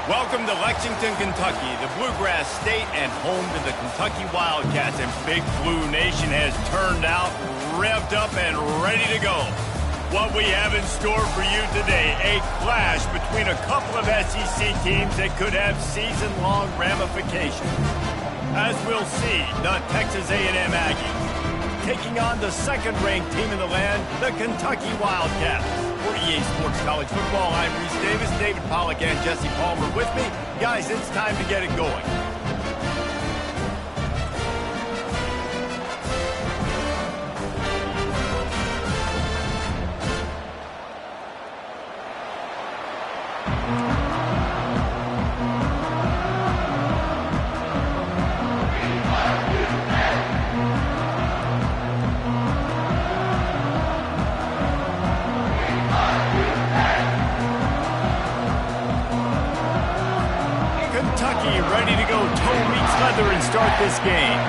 Welcome to Lexington, Kentucky, the Bluegrass State and home to the Kentucky Wildcats. And Big Blue Nation has turned out, revved up, and ready to go. What we have in store for you today, a clash between a couple of SEC teams that could have season-long ramifications. As we'll see, the Texas A&M Aggies taking on the second-ranked team in the land, the Kentucky Wildcats. For EA Sports College Football, I'm Reese Davis, David Pollack, and Jesse Palmer with me. Guys, it's time to get it going. Ready to go, toe meets leather and start this game.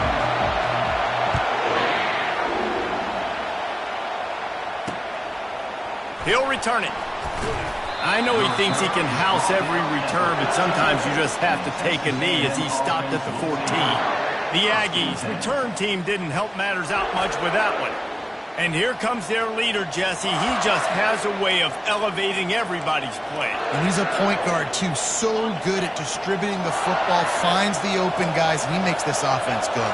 He'll return it. I know he thinks he can house every return, but sometimes you just have to take a knee as he stopped at the 14. The Aggies' return team didn't help matters out much with that one. And here comes their leader, Jesse. He just has a way of elevating everybody's play. And he's a point guard, too. So good at distributing the football, finds the open guys, and he makes this offense go.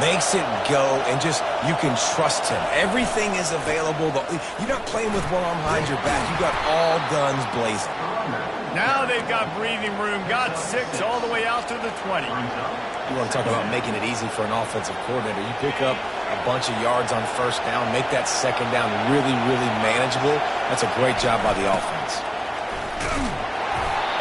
Makes it go, and just, you can trust him. Everything is available. You're not playing with one arm behind your back. You got all guns blazing. Now they've got breathing room. Got 6 all the way out to the 20. You want to talk about making it easy for an offensive coordinator. You pick up a bunch of yards on first down, make that second down really, really manageable. That's a great job by the offense.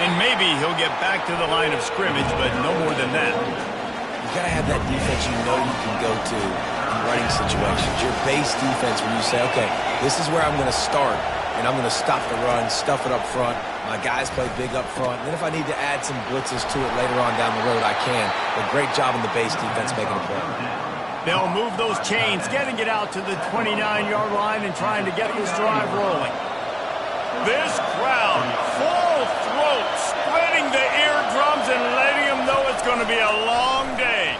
And maybe he'll get back to the line of scrimmage, but no more than that. You got to have that defense you know you can go to in running situations. Your base defense when you say, okay, this is where I'm going to start, and I'm going to stop the run, stuff it up front. My guys play big up front. And then if I need to add some blitzes to it later on down the road, I can. But great job in the base defense making a play. They'll move those chains, getting it out to the 29-yard line and trying to get this drive rolling. This crowd, full throat, splitting the eardrums and letting them know it's going to be a long day.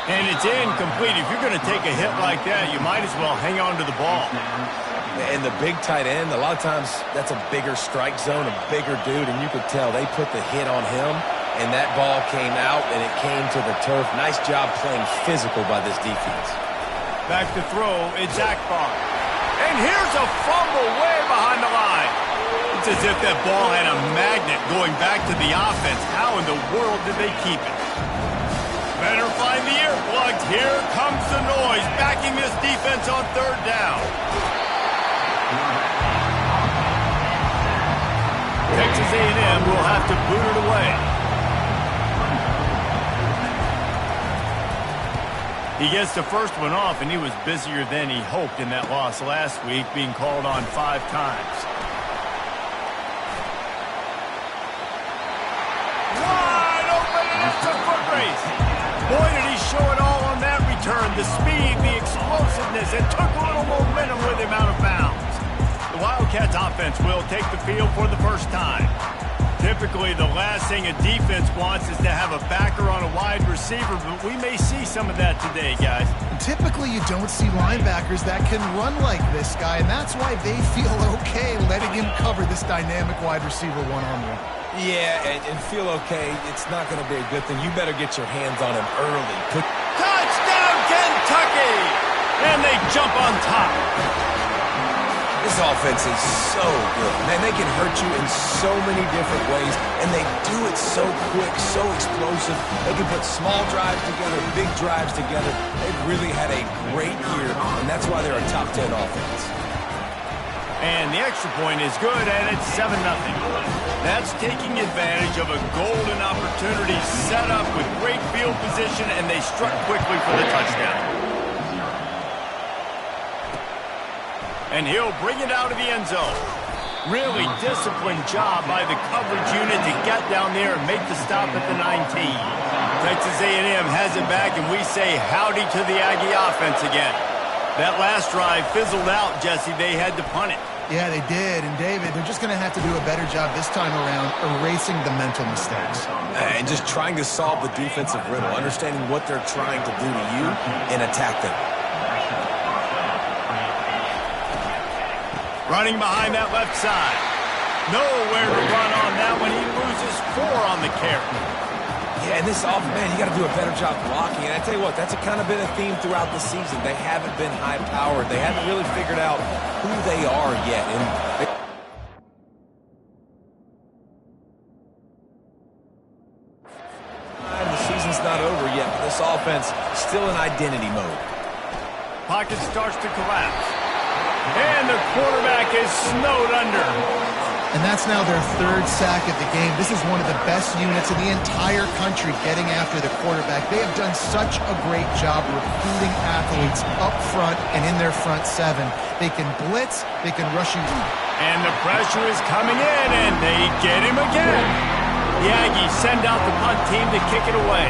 And it's incomplete. If you're going to take a hit like that, you might as well hang on to the ball. And the big tight end, a lot of times that's a bigger strike zone, a bigger dude, and you could tell they put the hit on him, and that ball came out, and it came to the turf. Nice job playing physical by this defense. Back to throw, it's Akbar. And here's a fumble way behind the line. It's as if that ball had a magnet going back to the offense. How in the world did they keep it? Better find the earplugs. Here comes the noise, backing this defense on third down. Texas A&M will have to boot it away. He gets the first one off, and he was busier than he hoped in that loss last week, being called on 5 times. Wide open, and it's a foot race. Boy, did he show it all on that return. The speed, the explosiveness, it took a little momentum with him out of bounds. The Wildcats offense will take the field for the first time. Typically, the last thing a defense wants is to have a backer on a wide receiver, but we may see some of that today, guys. Typically, you don't see linebackers that can run like this guy, and that's why they feel okay letting him cover this dynamic wide receiver one-on-one. Yeah, and feel okay. It's not going to be a good thing. You better get your hands on him early. Touchdown, Kentucky! And they jump on top. This offense is so good. Man, they can hurt you in so many different ways, and they do it so quick, so explosive. They can put small drives together, big drives together. They've really had a great year, and that's why they're a top 10 offense. And the extra point is good, and it's 7-0. That's taking advantage of a golden opportunity set up with great field position, and they struck quickly for the touchdown. And he'll bring it out of the end zone. Really disciplined job by the coverage unit to get down there and make the stop at the 19. Texas A&M has it back, and we say howdy to the Aggie offense again. That last drive fizzled out, Jesse. They had to punt it. Yeah, they did. And, David, they're just going to have to do a better job this time around erasing the mental mistakes. And just trying to solve the defensive riddle, understanding what they're trying to do to you and attack them. Running behind that left side. Nowhere to run on that one. He loses 4 on the carry. Yeah, and this offense, man, you got to do a better job blocking. And I tell you what, that's kind of been a theme throughout the season. They haven't been high-powered. They haven't really figured out who they are yet. And the season's not over yet, but this offense still in identity mode. Pocket starts to collapse. And the quarterback is snowed under. And that's now their 3rd sack of the game. This is one of the best units in the entire country getting after the quarterback. They have done such a great job recruiting athletes up front and in their front 7. They can blitz, they can rush you. And the pressure is coming in, and they get him again. The Aggies send out the punt team to kick it away.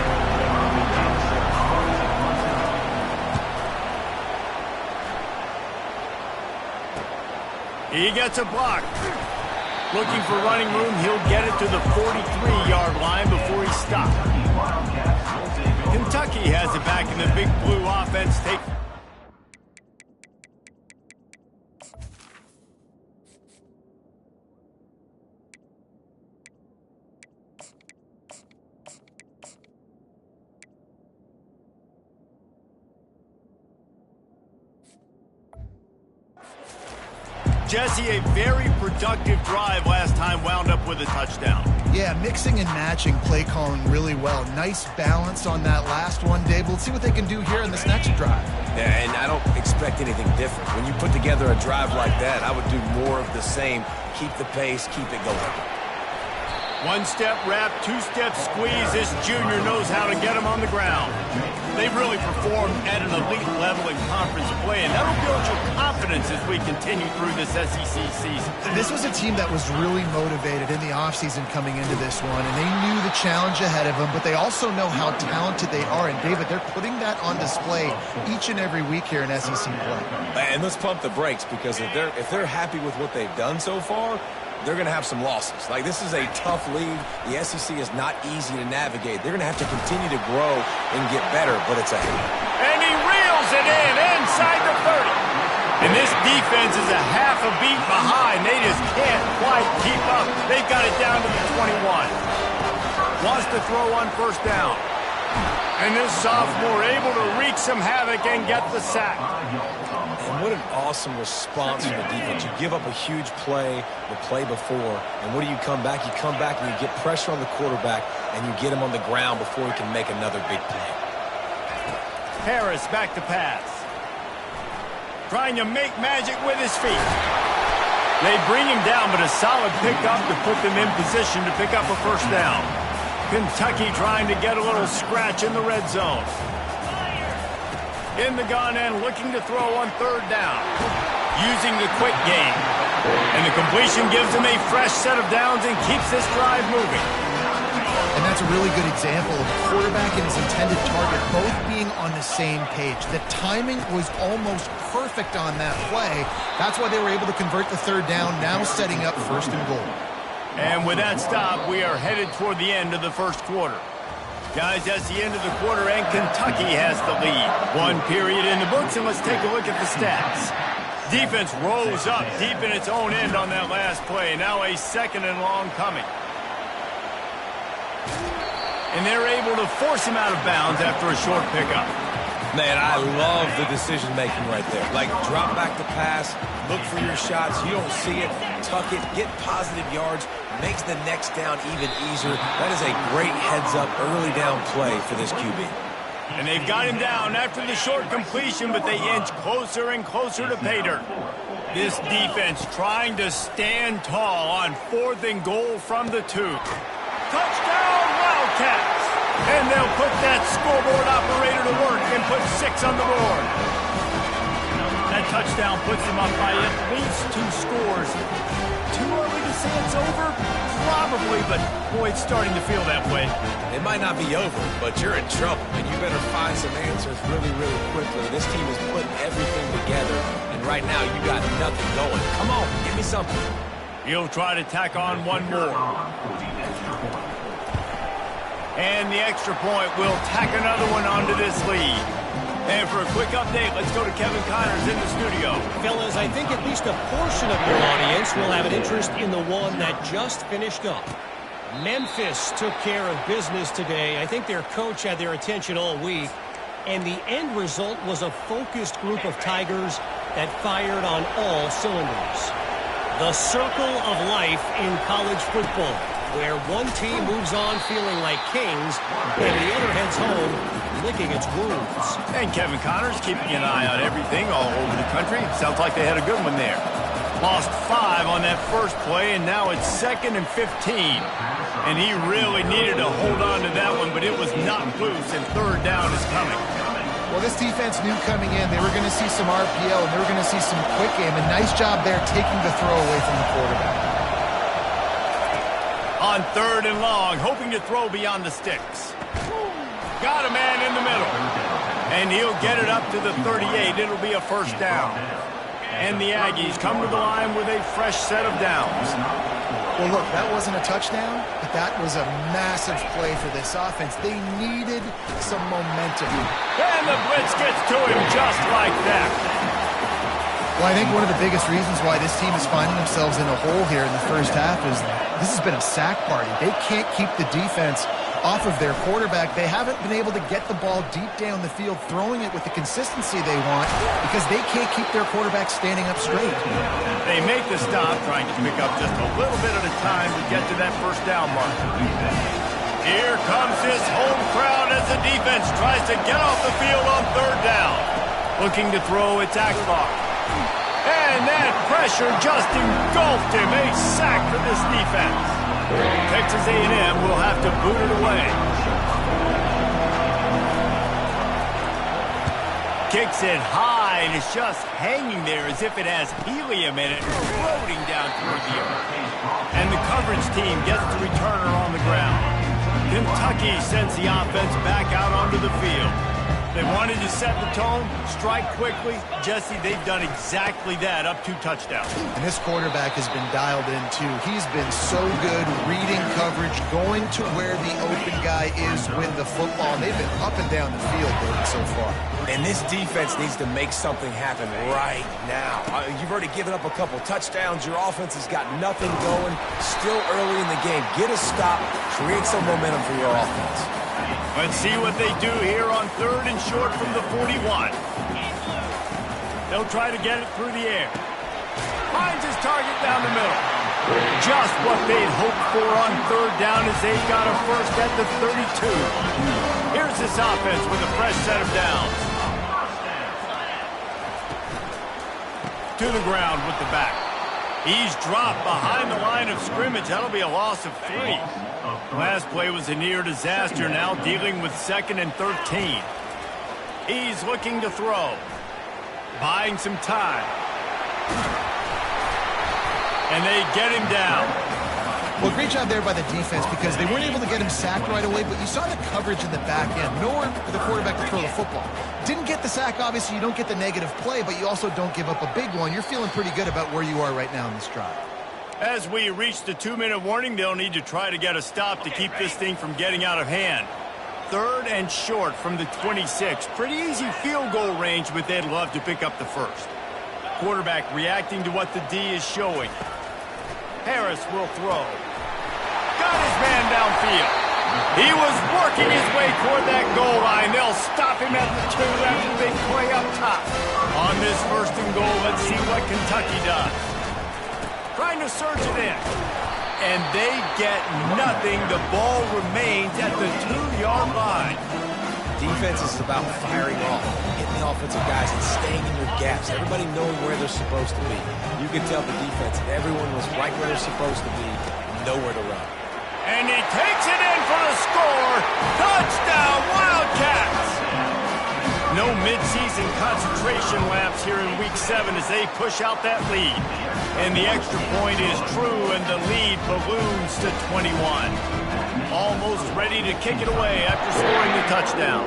He gets a block. Looking for running room, he'll get it to the 43-yard line before he stops. Kentucky has it back in the Big Blue offense. Jesse, a very productive drive last time wound up with a touchdown. Yeah, mixing and matching play calling really well. Nice balance on that last one, Dave. Let's see what they can do here in this next drive. Yeah, and I don't expect anything different. When you put together a drive like that, I would do more of the same. Keep the pace, keep it going. 1-step wrap, 2-step squeeze. This junior knows how to get him on the ground. They've really performed at an elite level in conference play, and that'll build your confidence as we continue through this SEC season. This was a team that was really motivated in the offseason coming into this one, and they knew the challenge ahead of them, but they also know how talented they are. And, David, they're putting that on display each and every week here in SEC play. And let's pump the brakes, because if they're happy with what they've done so far, they're going to have some losses. Like, this is a tough league. The SEC is not easy to navigate. They're going to have to continue to grow and get better, but it's a... And he reels it in inside the 30. And this defense is a half a beat behind. They just can't quite keep up. They've got it down to the 21. Wants to throw on 1st down. And this sophomore able to wreak some havoc and get the sack. And what an awesome response from the defense. You give up a huge play the play before, and what do you come back? You come back and you get pressure on the quarterback, and you get him on the ground before he can make another big play. Harris back to pass. Trying to make magic with his feet. They bring him down, but a solid pickup to put them in position to pick up a 1st down. Kentucky trying to get a little scratch in the red zone. In the gun and looking to throw on 3rd down. Using the quick game. And the completion gives them a fresh set of downs and keeps this drive moving. And that's a really good example of the quarterback and his intended target both being on the same page. The timing was almost perfect on that play. That's why they were able to convert the 3rd down, now setting up 1st and goal. And with that stop, we are headed toward the end of the 1st quarter. Guys, that's the end of the quarter, and Kentucky has the lead. 1 period in the books, and let's take a look at the stats. Defense rose up deep in its own end on that last play. Now a 2nd and long coming. And they're able to force him out of bounds after a short pickup. Man, I love the decision-making right there. Like, drop back to pass, look for your shots. You don't see it, tuck it, get positive yards, makes the next down even easier. That is a great heads-up early down play for this QB. And they've got him down after the short completion, but they inch closer and closer to pay dirt. This defense trying to stand tall on 4th and goal from the 2. Touchdown, Wildcats! And they'll put that scoreboard operator to work and put 6 on the board. That touchdown puts them up by at least 2 scores. Too early to say it's over? Probably, but boy, it's starting to feel that way. It might not be over, but you're in trouble, and you better find some answers really, really quickly. This team has put everything together, and right now you got nothing going. Come on, give me something. He'll try to tack on one more. And the extra point will tack another one onto this lead. And for a quick update, let's go to Kevin Connors in the studio. Fellas, I think at least a portion of your audience will have an interest in the one that just finished up. Memphis took care of business today. I think their coach had their attention all week. And the end result was a focused group of Tigers that fired on all cylinders. The circle of life in college football, where one team moves on feeling like kings and the other heads home licking its wounds. And Kevin Connors keeping an eye on everything all over the country. Sounds like they had a good one there. Lost 5 on that first play, and now it's 2nd and 15. And he really needed to hold on to that one, but it was not loose, and 3rd down is coming. Well, this defense knew coming in they were going to see some RPO and they were going to see some quick game. A nice job there taking the throw away from the quarterback. On 3rd and long, hoping to throw beyond the sticks. Got a man in the middle. And he'll get it up to the 38. It'll be a 1st down. And the Aggies come to the line with a fresh set of downs. Well, look, that wasn't a touchdown, but that was a massive play for this offense. They needed some momentum. And the blitz gets to him just like that. Well, I think one of the biggest reasons why this team is finding themselves in a hole here in the first half is this has been a sack party. They can't keep the defense off of their quarterback. They haven't been able to get the ball deep down the field, throwing it with the consistency they want because they can't keep their quarterback standing up straight. They make the stop, trying to pick up just a little bit at a time to get to that 1st down mark. Here comes this home crowd as the defense tries to get off the field on 3rd down. Looking to throw, it's Akbar. And that pressure just engulfed him. A sack for this defense. Texas A&M will have to boot it away. Kicks it high, and it's just hanging there as if it has helium in it, floating down toward the earth. And the coverage team gets the returner on the ground. Kentucky sends the offense back out onto the field. They wanted to set the tone, strike quickly. Jesse, they've done exactly that, up 2 touchdowns. And this quarterback has been dialed in, too. He's been so good reading coverage, going to where the open guy is with the football. And they've been up and down the field so far. And this defense needs to make something happen right now. You've already given up a couple touchdowns. Your offense has got nothing going. Still early in the game. Get a stop. Create some momentum for your offense. Let's see what they do here on 3rd and short from the 41. They'll try to get it through the air. Finds his target down the middle. Just what they'd hoped for on 3rd down as they've got a 1st at the 32. Here's this offense with a fresh set of downs. To the ground with the back. He's dropped behind the line of scrimmage. That'll be a loss of 3. Last play was a near disaster, now dealing with 2nd and 13. He's looking to throw. Buying some time. And they get him down. Well, great job there by the defense because they weren't able to get him sacked right away, but you saw the coverage in the back end. Nowhere for the quarterback to throw the football. Didn't get the sack, obviously. You don't get the negative play, but you also don't give up a big one. You're feeling pretty good about where you are right now in this drive. As we reach the 2-minute warning, they'll need to try to get a stop to keep this thing from getting out of hand. 3rd and short from the 26. Pretty easy field goal range, but they'd love to pick up the 1st. Quarterback reacting to what the D is showing. Harris will throw. Got his man downfield. He was working his way toward that goal line. They'll stop him at the 2 after the big play up top. On this 1st and goal, let's see what Kentucky does. Trying to surge it in. And they get nothing. The ball remains at the 2-yard line. Defense is about firing off, getting the offensive guys and staying in your gaps. Everybody knowing where they're supposed to be. You can tell the defense that everyone was right where they're supposed to be, nowhere to run. And he takes it in for the score. Touchdown, Wildcats! No midseason concentration laps here in Week 7 as they push out that lead. And the extra point is true, and the lead balloons to 21. Almost ready to kick it away after scoring the touchdown.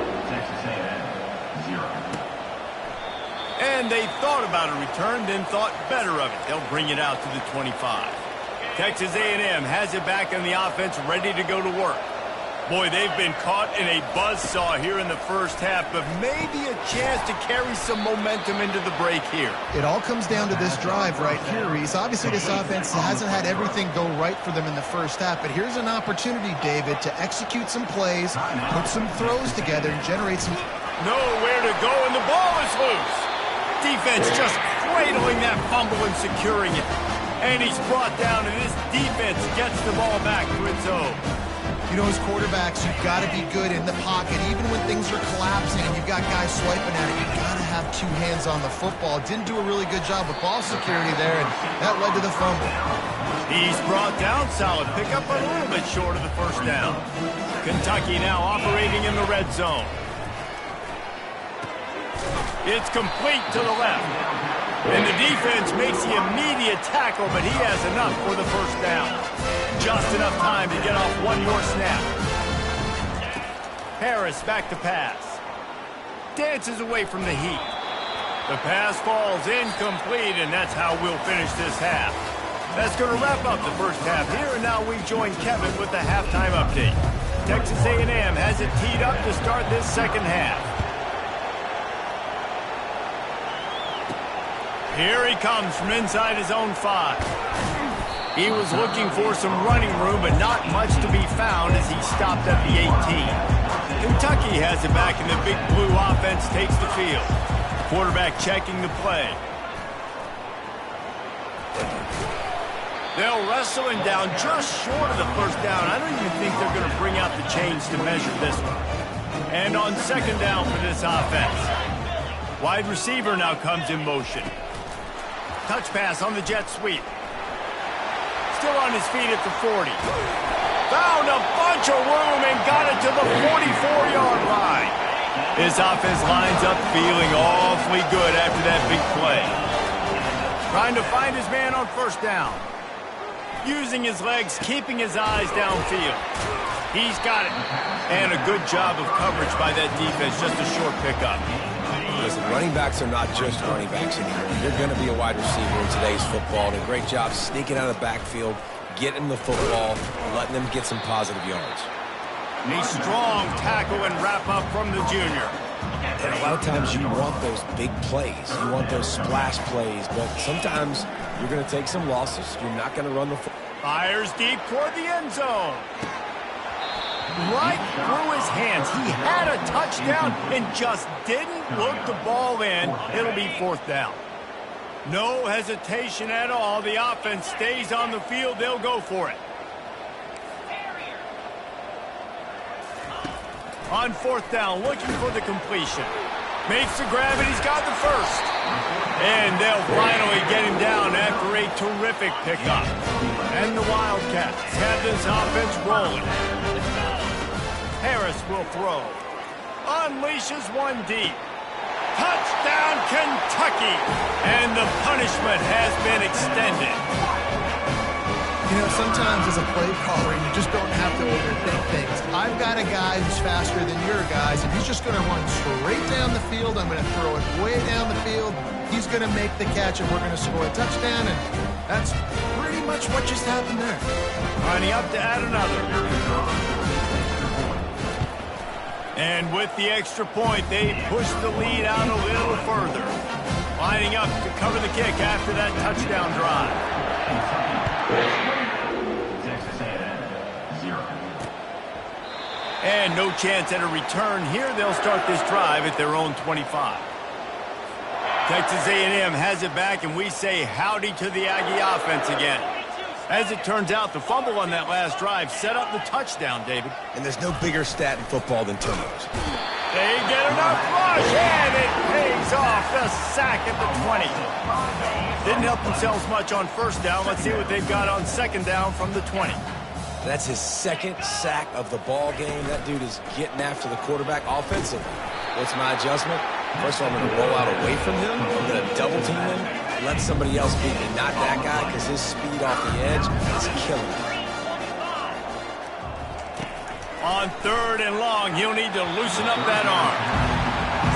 And they thought about a return, then thought better of it. They'll bring it out to the 25. Texas A&M has it back in the offense, ready to go to work. Boy, they've been caught in a buzzsaw here in the first half, but maybe a chance to carry some momentum into the break here. It all comes down to this drive right here, Reese. Obviously, this offense hasn't had everything go right for them in the first half, but here's an opportunity, David, to execute some plays, put some throws together, and generate some... Nowhere to go, and the ball is loose. Defense just cradling that fumble and securing it. And he's brought down, and this defense gets the ball back to its own. You know, as quarterbacks, you've got to be good in the pocket. Even when things are collapsing and you've got guys swiping at it, you've got to have two hands on the football. Didn't do a really good job with ball security there, and that led to the fumble. He's brought down. Solid pickup, but a little bit short of the first down. Kentucky now operating in the red zone. It's complete to the left. And the defense makes the immediate tackle, but he has enough for the first down. Just enough time to get off one more snap. Harris back to pass. Dances away from the heat. The pass falls incomplete, and that's how we'll finish this half. That's going to wrap up the first half here, and now we join Kevin with the halftime update. Texas A&M has it teed up to start this second half. Here he comes from inside his own 5. He was looking for some running room, but not much to be found as he stopped at the 18. Kentucky has it back, and the big blue offense takes the field. Quarterback checking the play. They'll wrestle him down just short of the first down. I don't even think they're going to bring out the chains to measure this one. And on second down for this offense. Wide receiver now comes in motion. Touch pass on the jet sweep. Still on his feet at the 40. Found a bunch of room and got it to the 44-yard line. His offense lines up feeling awfully good after that big play. Trying to find his man on first down. Using his legs, keeping his eyes downfield. He's got it. And a good job of coverage by that defense. Just a short pickup. Listen, running backs are not just running backs anymore. You're going to be a wide receiver in today's football. And a great job sneaking out of the backfield, getting the football, letting them get some positive yards. A strong tackle and wrap up from the junior. And a lot of times you want those big plays. You want those splash plays. But sometimes you're going to take some losses. You're not going to run the football. Fires deep toward the end zone. Right through his hands. He had a touchdown and just didn't look the ball in. It'll be fourth down. No hesitation at all. The offense stays on the field. They'll go for it. On fourth down, looking for the completion. Makes the grab, and he's got the first. And they'll finally get him down after a terrific pickup. And the Wildcats have this offense rolling. Harris will throw. Unleashes one deep. Touchdown, Kentucky! And the punishment has been extended. You know, sometimes as a play caller, you just don't have to overthink things. I've got a guy who's faster than your guys, and he's just going to run straight down the field. I'm going to throw it way down the field. He's going to make the catch, and we're going to score a touchdown, and that's pretty much what just happened there. Lining up to add another. And with the extra point, they push the lead out a little further. Lining up to cover the kick after that touchdown drive. And no chance at a return here. They'll start this drive at their own 25. Texas A&M has it back, and we say howdy to the Aggie offense again. As it turns out, the fumble on that last drive set up the touchdown, David. And there's no bigger stat in football than turnovers. They get enough rush, and it pays off. The sack at the 20. Didn't help themselves much on first down. Let's see what they've got on second down from the 20. That's his second sack of the ball game. That dude is getting after the quarterback offensively. What's my adjustment? First of all, I'm going to roll out away from him. I'm going to double team him, let somebody else beat me, not that guy, because his speed off the edge is killing me. On 3rd and long, he'll need to loosen up that arm.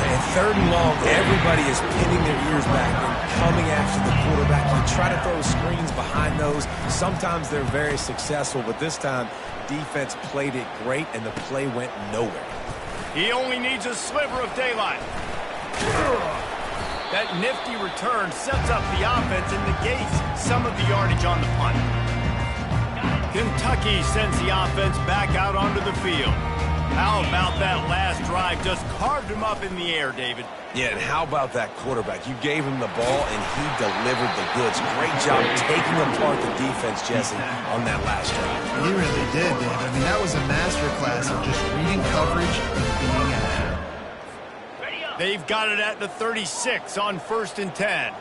And 3rd and long, everybody is pinning their ears back and coming after the quarterback. You try to throw screens behind those. Sometimes they're very successful, but this time, defense played it great, and the play went nowhere. He only needs a sliver of daylight. That nifty return sets up the offense and negates some of the yardage on the punt. Kentucky sends the offense back out onto the field. How about that last drive? Just carved him up in the air, David. Yeah, and how about that quarterback? You gave him the ball, and he delivered the goods. Great job taking apart the defense, Jesse, on that last drive. He really did, David. I mean, that was a masterclass of just reading coverage and being accurate. They've got it at the 36 on 1st and 10.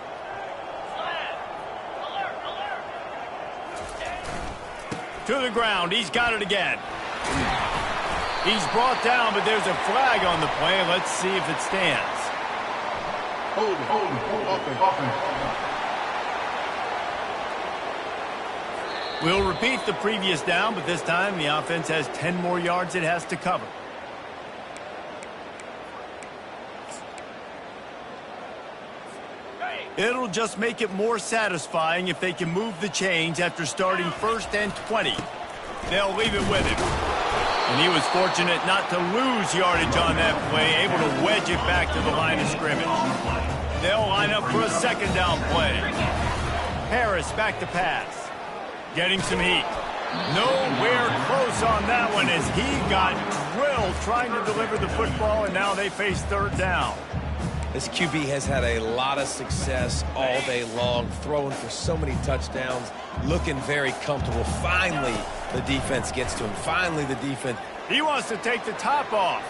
To the ground. He's got it again. He's brought down, but there's a flag on the play. Let's see if it stands. Hold it. We'll repeat the previous down, but this time the offense has 10 more yards it has to cover. It'll just make it more satisfying if they can move the chains after starting 1st and 20. They'll leave it with him. And he was fortunate not to lose yardage on that play, able to wedge it back to the line of scrimmage. They'll line up for a 2nd down play. Harris back to pass. Getting some heat. Nowhere close on that one as he got drilled trying to deliver the football, and now they face 3rd down. This QB has had a lot of success all day long, throwing for so many touchdowns, looking very comfortable. Finally, the defense gets to him. Finally, the defense. He wants to take the top off.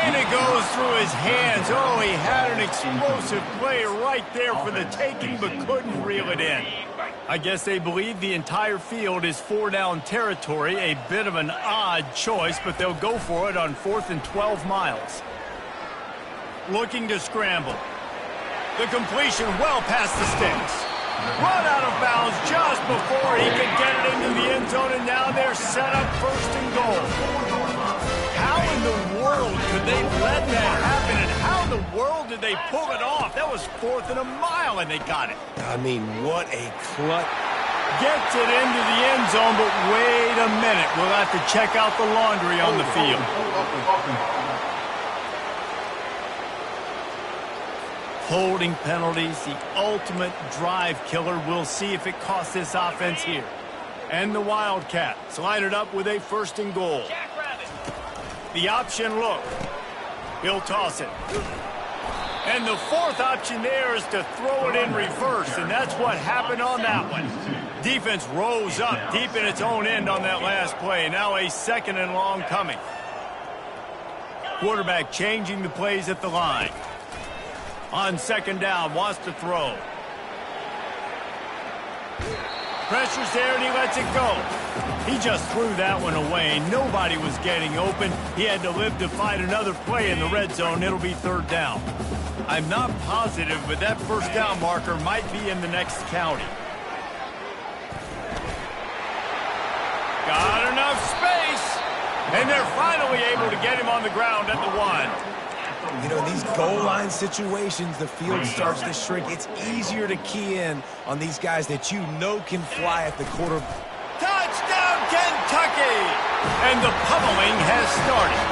And it goes through his hands. Oh, he had an explosive play right there for the taking, but couldn't reel it in. I guess they believe the entire field is 4-down territory. A bit of an odd choice, but they'll go for it on 4th and 12 miles. Looking to scramble. The completion well past the sticks. Run out of bounds just before he could get it into the end zone, and now they're set up 1st and goal. How in the world could they let that happen, and how in the world did they pull it off? That was 4th and a mile, and they got it. I mean, what a clutch. Gets it into the end zone, but wait a minute. We'll have to check out the laundry on the field. Holding penalties, the ultimate drive killer. We'll see if it costs this offense here. And the Wildcats line it up with a 1st and goal. The option look. He'll toss it. And the 4th option there is to throw it in reverse, and that's what happened on that one. Defense rose up deep in its own end on that last play. Now a 2nd and long coming. Quarterback changing the plays at the line. On 2nd down, wants to throw. Pressure's there, and he lets it go. He just threw that one away. Nobody was getting open. He had to live to find another play in the red zone. It'll be 3rd down. I'm not positive, but that 1st down marker might be in the next county. Got enough space, and they're finally able to get him on the ground at the 1. You know, in these goal line situations, the field starts to shrink. It's easier to key in on these guys that you know can fly at the quarter. Touchdown, Kentucky! And the pummeling has started.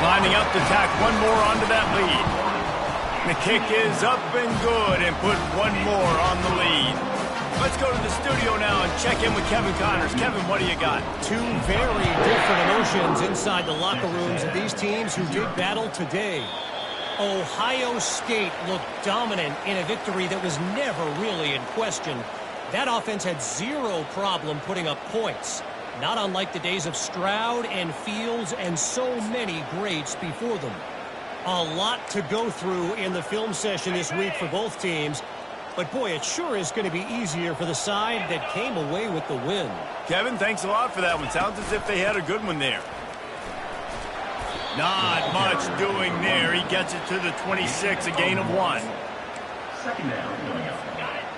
Lining up to tack one more onto that lead. The kick is up and good and put one more on the lead. Let's go to the studio now and check in with Kevin Connors. Kevin, what do you got? 2 very different emotions inside the locker rooms of these teams who did battle today. Ohio State looked dominant in a victory that was never really in question. That offense had 0 problem putting up points. Not unlike the days of Stroud and Fields and so many greats before them. A lot to go through in the film session this week for both teams. But, boy, it sure is going to be easier for the side that came away with the win. Kevin, thanks a lot for that one. Sounds as if they had a good one there. Not much doing there. He gets it to the 26, a gain of 1.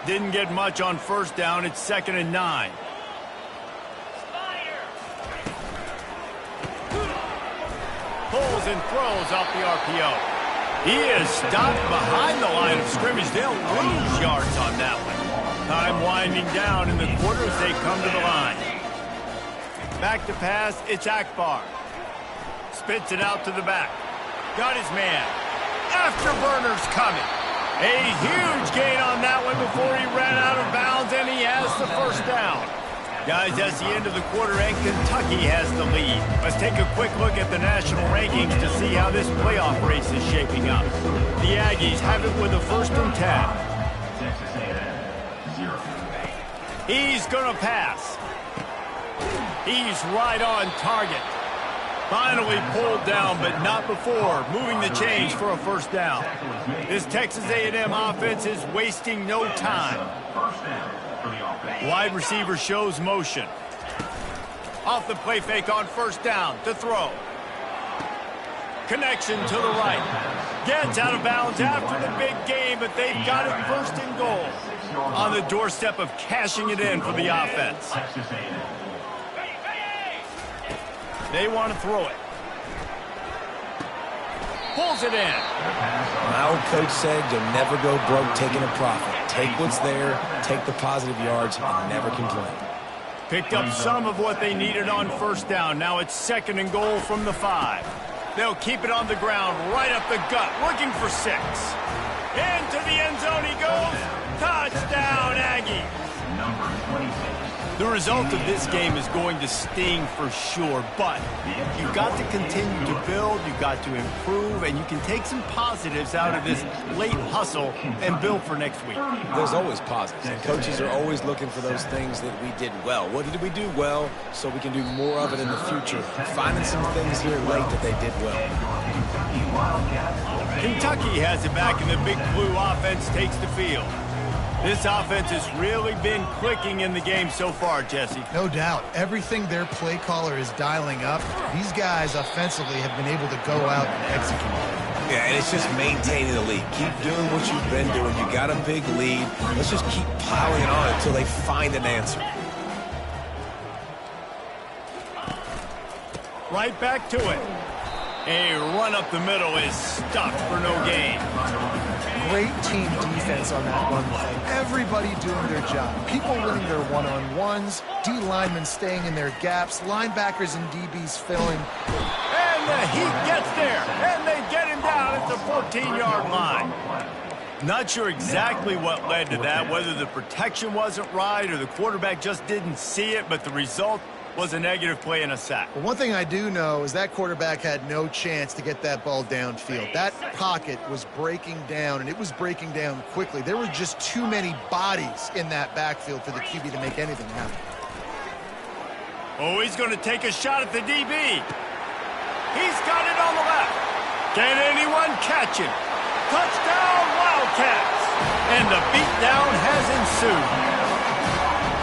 Didn't get much on first down. It's 2nd and 9. Pulls and throws off the RPO. He is stopped behind the line of scrimmage. They'll lose yards on that one. Time winding down in the quarter as they come to the line. Back to pass, it's Akbar. Spits it out to the back. Got his man. Afterburners coming. A huge gain on that one before he ran out of bounds, and he has the first down. Guys, that's the end of the quarter, and Kentucky has the lead. Let's take a quick look at the national rankings to see how this playoff race is shaping up. The Aggies have it with a 1st and 10. He's going to pass. He's right on target. Finally pulled down, but not before moving the chains for a first down. This Texas A&M offense is wasting no time. Wide receiver shows motion. Off the play fake on first down to throw. Connection to the right. Gets out of bounds after the big game, but they've got it 1st and goal. On the doorstep of cashing it in for the offense. They want to throw it. Pulls it in. My old coach said you'll never go broke taking a profit. Take what's there, take the positive yards, and never complain. Picked up some of what they needed on first down. Now it's 2nd and goal from the 5. They'll keep it on the ground, right up the gut, looking for 6. Into the end zone he goes. Touchdown, Aggie. The result of this game is going to sting for sure, but you've got to continue to build, you've got to improve, and you can take some positives out of this late hustle and build for next week. There's always positives, and coaches are always looking for those things that we did well. What did we do well so we can do more of it in the future? Finding some things here late that they did well. Kentucky has it back, and the Big Blue offense takes the field. This offense has really been clicking in the game so far, Jesse. No doubt. Everything their play caller is dialing up, these guys offensively have been able to go out and execute. Yeah, and it's just maintaining the lead. Keep doing what you've been doing. You got a big lead. Let's just keep piling it on until they find an answer. Right back to it. A run up the middle is stuffed for no gain. Great team defense on that run play. Everybody doing their job. People winning their one-on-ones, D linemen staying in their gaps, linebackers and DBs filling. And the heat gets there, and they get him down at the 14-yard line. Not sure exactly what led to that, whether the protection wasn't right or the quarterback just didn't see it, but the result was a negative play and a sack. Well, one thing I do know is that quarterback had no chance to get that ball downfield. That pocket was breaking down, and it was breaking down quickly. There were just too many bodies in that backfield for the QB to make anything happen. Oh, he's going to take a shot at the DB. He's got it on the left. Can anyone catch him? Touchdown, Wildcats! And the beatdown has ensued.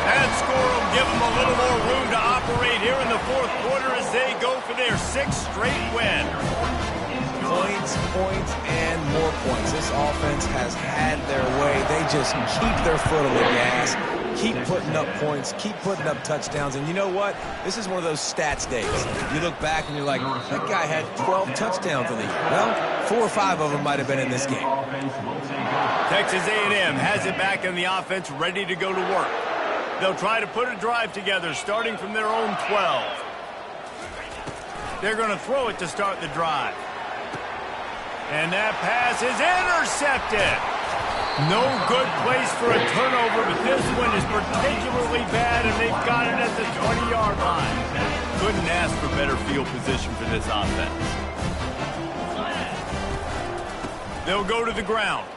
That score will give them a little more room to operate here in the 4th quarter as they go for their 6th straight win. Points, points, and more points. This offense has had their way. They just keep their foot on the gas, keep putting up points, keep putting up touchdowns. And you know what? This is one of those stats days. You look back and you're like, that guy had 12 touchdowns in the year. Well, 4 or 5 of them might have been in this game. Texas A&M has it back in the offense, ready to go to work. They'll try to put a drive together, starting from their own 12. They're going to throw it to start the drive. And that pass is intercepted. No good place for a turnover, but this one is particularly bad, and they've got it at the 20-yard line. Couldn't ask for better field position for this offense. They'll go to the ground.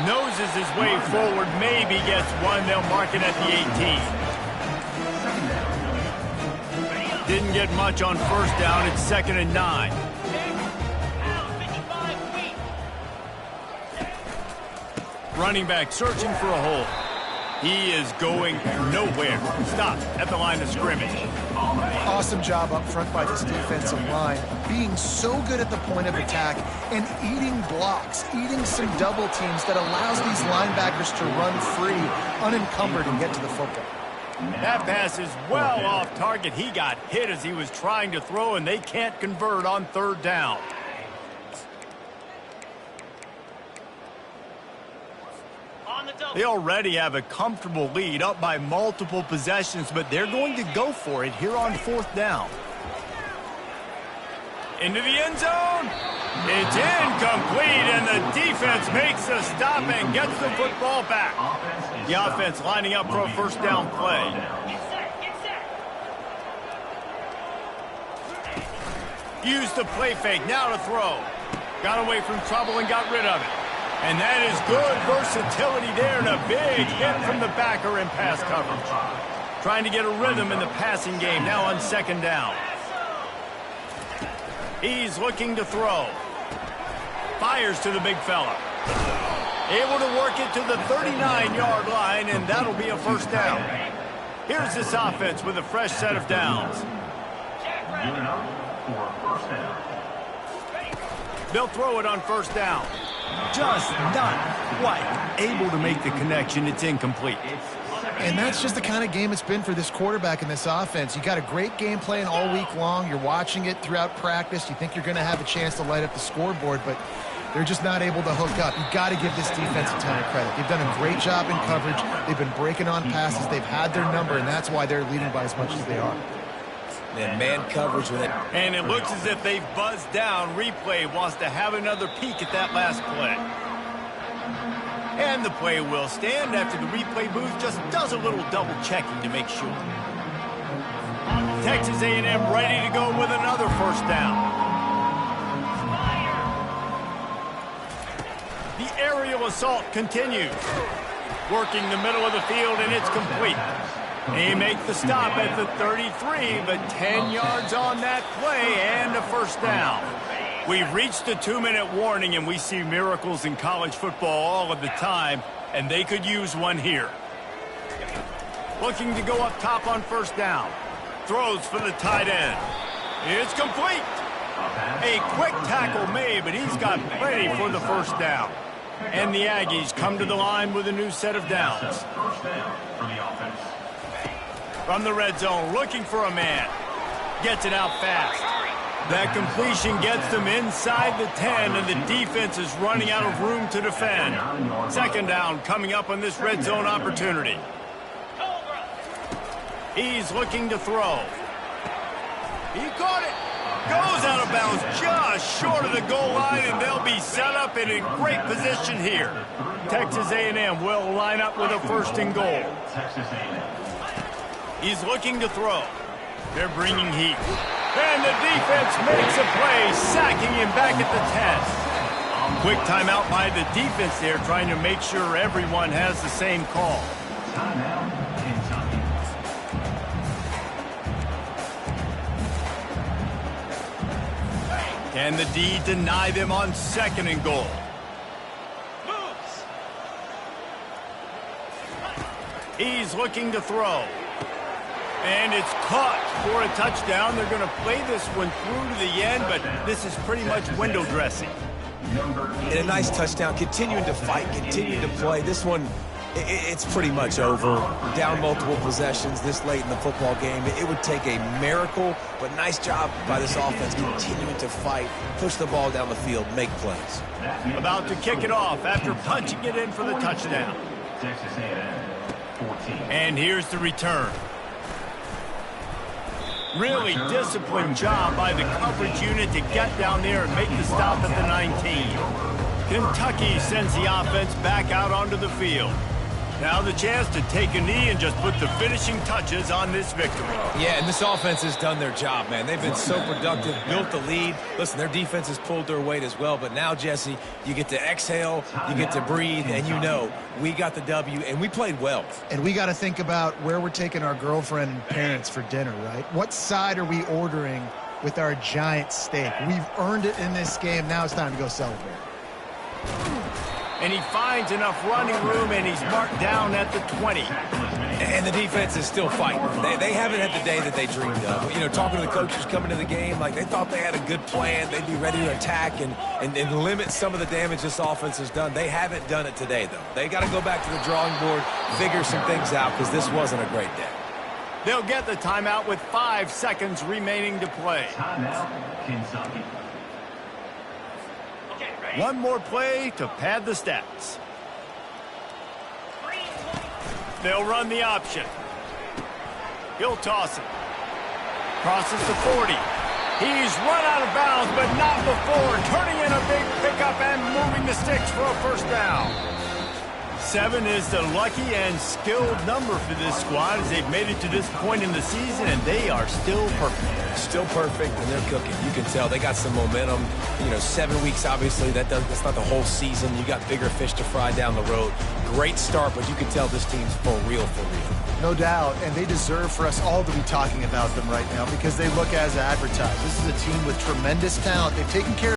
Noses his way forward, maybe gets one. They'll mark it at the 18. Didn't get much on first down. It's 2nd and 9. Running back searching for a hole. He is going nowhere. Stop at the line of scrimmage. Awesome job up front by this defensive line, being so good at the point of attack and eating blocks, eating some double teams that allows these linebackers to run free, unencumbered, and get to the football. That pass is well off target. He got hit as he was trying to throw, and they can't convert on third down. They already have a comfortable lead, up by multiple possessions, but they're going to go for it here on fourth down. Into the end zone. It's incomplete, and the defense makes a stop and gets the football back. The offense lining up for a first down play. Used the play fake, now to throw. Got away from trouble and got rid of it. And that is good versatility there, and a big hit from the backer in pass coverage. Trying to get a rhythm in the passing game, now on second down. He's looking to throw. Fires to the big fella. Able to work it to the 39-yard line, and that'll be a first down. Here's this offense with a fresh set of downs. They'll throw it on first down. Just not quite able to make the connection. It's incomplete. And that's just the kind of game it's been for this quarterback and this offense. You got a great game plan all week long. You're watching it throughout practice. You think you're going to have a chance to light up the scoreboard, but they're just not able to hook up. You got to give this defense a ton of credit. They've done a great job in coverage. They've been breaking on passes. They've had their number, and that's why they're leading by as much as they are. Man coverage with it. And it looks as if they've buzzed down. Replay wants to have another peek at that last play. And the play will stand after the replay booth just does a little double checking to make sure. Texas A&M ready to go with another first down. The aerial assault continues. Working the middle of the field, and it's complete. They make the stop at the 33, but 10 yards on that play and a first down. We've reached a 2-minute warning, and we see miracles in college football all of the time, and they could use one here. Looking to go up top on first down. Throws for the tight end. It's complete. A quick tackle made, but he's got plenty for the first down. And the Aggies come to the line with a new set of downs. From the red zone, looking for a man. Gets it out fast. That completion gets them inside the 10, and the defense is running out of room to defend. Second down coming up on this red zone opportunity. He's looking to throw. He caught it. Goes out of bounds just short of the goal line, and they'll be set up and in great position here. Texas A&M will line up with a first and goal. He's looking to throw. They're bringing heat. And the defense makes a play, sacking him back at the 10. Quick timeout by the defense there, trying to make sure everyone has the same call. Can the D deny them on second and goal? He's looking to throw. And it's caught for a touchdown. They're going to play this one through to the end, but this is pretty much window dressing. And a nice touchdown, continuing to fight, continuing to play. This one, it's pretty much over. Down multiple possessions this late in the football game. It would take a miracle, but nice job by this offense continuing to fight, push the ball down the field, make plays. About to kick it off after punching it in for the touchdown. And here's the return. Really disciplined job by the coverage unit to get down there and make the stop at the 19. Kentucky sends the offense back out onto the field. Now the chance to take a knee and just put the finishing touches on this victory. Yeah, and this offense has done their job, man. They've been so productive, built the lead. Listen, their defense has pulled their weight as well. But now, Jesse, you get to exhale, you get to breathe, and you know we got the W, and we played well. And we got to think about where we're taking our girlfriend and parents for dinner, right? What side are we ordering with our giant steak? We've earned it in this game. Now it's time to go celebrate. And he finds enough running room, and he's marked down at the 20. And the defense is still fighting. They haven't had the day that they dreamed of. You know, talking to the coaches coming to the game, like they thought they had a good plan. They'd be ready to attack and limit some of the damage this offense has done. They haven't done it today, though. They got to go back to the drawing board, figure some things out, because this wasn't a great day. They'll get the timeout with 5 seconds remaining to play. Timeout, Kentucky. One more play to pad the stats. They'll run the option. He'll toss it. Crosses the 40. He's run out of bounds, but not before turning in a big pickup and moving the sticks for a first down. 7 is the lucky and skilled number for this squad as they've made it to this point in the season, and they are still perfect. Still perfect, and they're cooking. You can tell they got some momentum. You know, 7 weeks, obviously, that's not the whole season. You got bigger fish to fry down the road. Great start, but you can tell this team's for real, for real. No doubt, and they deserve for us all to be talking about them right now because they look as advertised. This is a team with tremendous talent. They've taken care of